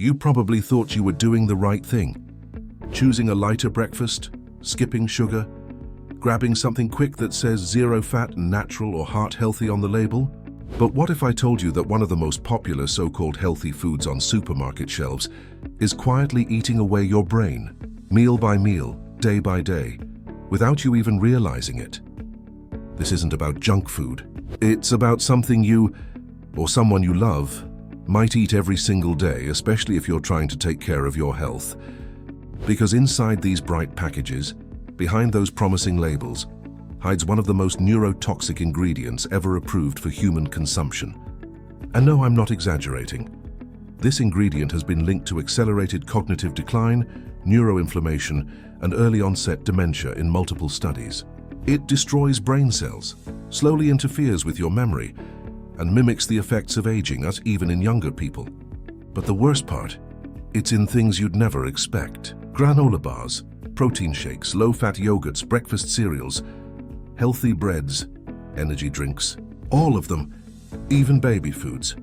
You probably thought you were doing the right thing. Choosing a lighter breakfast, skipping sugar, grabbing something quick that says zero fat, natural or heart healthy on the label. But what if I told you that one of the most popular so-called healthy foods on supermarket shelves is quietly eating away your brain, meal by meal, day by day, without you even realizing it? This isn't about junk food. It's about something you, or someone you love, might eat every single day, especially if you're trying to take care of your health. Because inside these bright packages, behind those promising labels, hides one of the most neurotoxic ingredients ever approved for human consumption. And no, I'm not exaggerating. This ingredient has been linked to accelerated cognitive decline, neuroinflammation, and early onset dementia in multiple studies. It destroys brain cells, slowly interferes with your memory, and mimics the effects of aging, even in younger people. But the worst part, it's in things you'd never expect. Granola bars, protein shakes, low-fat yogurts, breakfast cereals, healthy breads, energy drinks, all of them, even baby foods.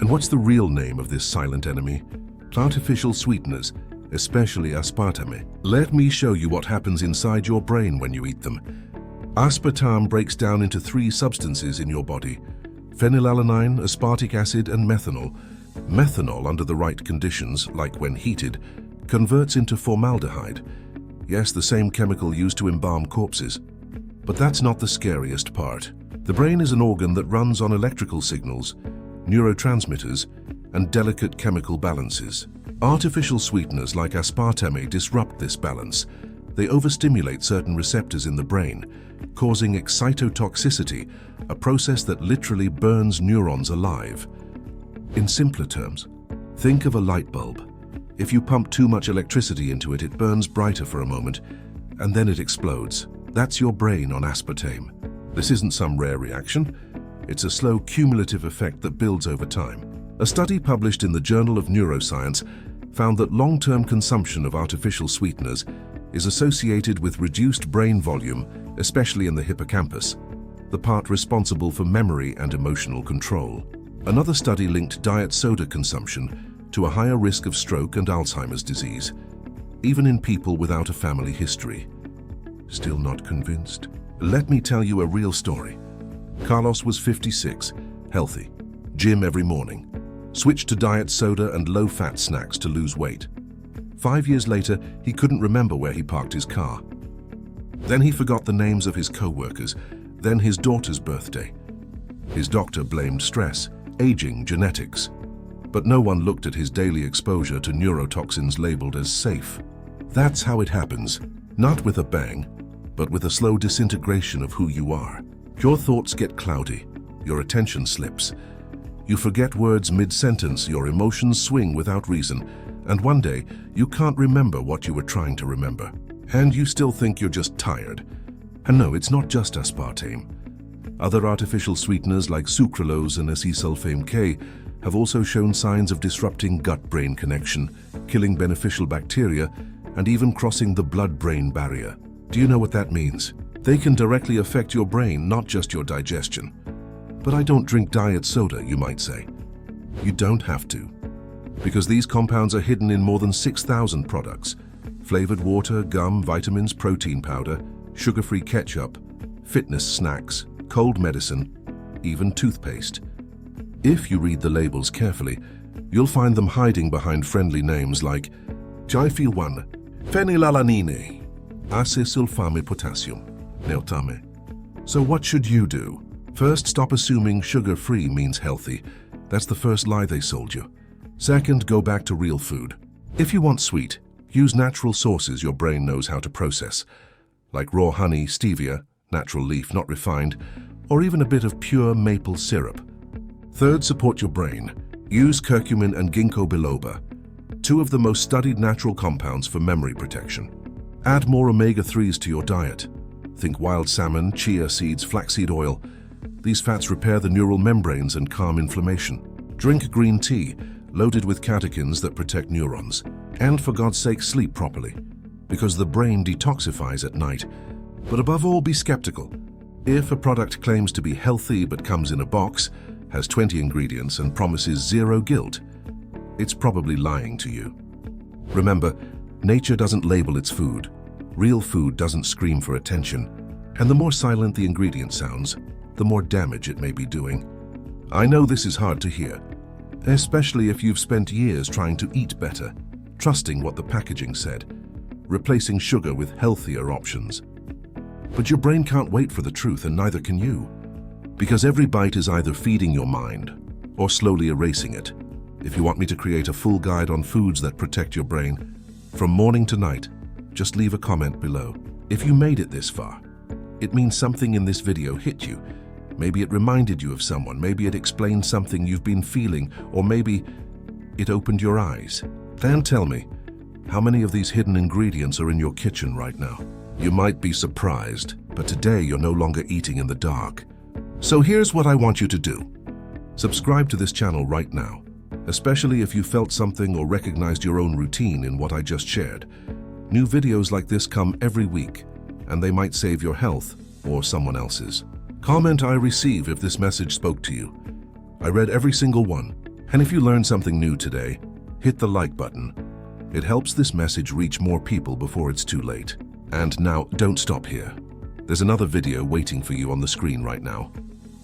And what's the real name of this silent enemy? Artificial sweeteners, especially aspartame. Let me show you what happens inside your brain when you eat them. Aspartame breaks down into 3 substances in your body: phenylalanine, aspartic acid, and methanol. Methanol, under the right conditions, like when heated, converts into formaldehyde. Yes, the same chemical used to embalm corpses. But that's not the scariest part. The brain is an organ that runs on electrical signals, neurotransmitters, and delicate chemical balances. Artificial sweeteners like aspartame disrupt this balance. They overstimulate certain receptors in the brain, causing excitotoxicity, a process that literally burns neurons alive. In simpler terms, think of a light bulb. If you pump too much electricity into it, it burns brighter for a moment, and then it explodes. That's your brain on aspartame. This isn't some rare reaction. It's a slow, cumulative effect that builds over time. A study published in the Journal of Neuroscience found that long-term consumption of artificial sweeteners is associated with reduced brain volume, especially in the hippocampus, the part responsible for memory and emotional control. Another study linked diet soda consumption to a higher risk of stroke and Alzheimer's disease, even in people without a family history. Still not convinced? Let me tell you a real story. Carlos was 56, healthy, gym every morning, switched to diet soda and low-fat snacks to lose weight. 5 years later, he couldn't remember where he parked his car. Then he forgot the names of his co-workers, then his daughter's birthday. His doctor blamed stress, aging, genetics. But no one looked at his daily exposure to neurotoxins labeled as safe. That's how it happens, not with a bang, but with a slow disintegration of who you are. Your thoughts get cloudy, your attention slips. You forget words mid-sentence, your emotions swing without reason, and one day you can't remember what you were trying to remember. And you still think you're just tired. And no, it's not just aspartame. Other artificial sweeteners like sucralose and acesulfame K have also shown signs of disrupting gut-brain connection, killing beneficial bacteria, and even crossing the blood-brain barrier. Do you know what that means? They can directly affect your brain, not just your digestion. But I don't drink diet soda, you might say. You don't have to, because these compounds are hidden in more than 6,000 products: flavored water, gum, vitamins, protein powder, sugar-free ketchup, fitness snacks, cold medicine, even toothpaste. If you read the labels carefully, you'll find them hiding behind friendly names like Jai-1, phenylalanine, acesulfame potassium, neotame. So what should you do? First, stop assuming sugar-free means healthy. That's the first lie they sold you. Second, go back to real food. If you want sweet, use natural sources your brain knows how to process, like raw honey, stevia, natural leaf, not refined, or even a bit of pure maple syrup. Third, support your brain. Use curcumin and ginkgo biloba, 2 of the most studied natural compounds for memory protection. Add more omega-3s to your diet. Think wild salmon, chia seeds, flaxseed oil. These fats repair the neural membranes and calm inflammation. Drink green tea, loaded with catechins that protect neurons. And for God's sake, sleep properly, because the brain detoxifies at night. But above all, be skeptical. If a product claims to be healthy but comes in a box, has 20 ingredients and promises 0 guilt, it's probably lying to you. Remember, nature doesn't label its food. Real food doesn't scream for attention. And the more silent the ingredient sounds, the more damage it may be doing. I know this is hard to hear, especially if you've spent years trying to eat better, trusting what the packaging said, replacing sugar with healthier options. But your brain can't wait for the truth, and neither can you. Because every bite is either feeding your mind or slowly erasing it. If you want me to create a full guide on foods that protect your brain, from morning to night, just leave a comment below. If you made it this far, it means something in this video hit you. Maybe it reminded you of someone, maybe it explained something you've been feeling, or maybe it opened your eyes. Then tell me, how many of these hidden ingredients are in your kitchen right now? You might be surprised, but today you're no longer eating in the dark. So here's what I want you to do. Subscribe to this channel right now, especially if you felt something or recognized your own routine in what I just shared. New videos like this come every week, and they might save your health or someone else's. Comment I receive if this message spoke to you. I read every single one, and if you learned something new today, hit the like button. It helps this message reach more people before it's too late. And now, don't stop here. There's another video waiting for you on the screen right now,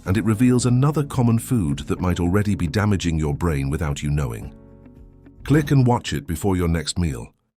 and it reveals another common food that might already be damaging your brain without you knowing. Click and watch it before your next meal.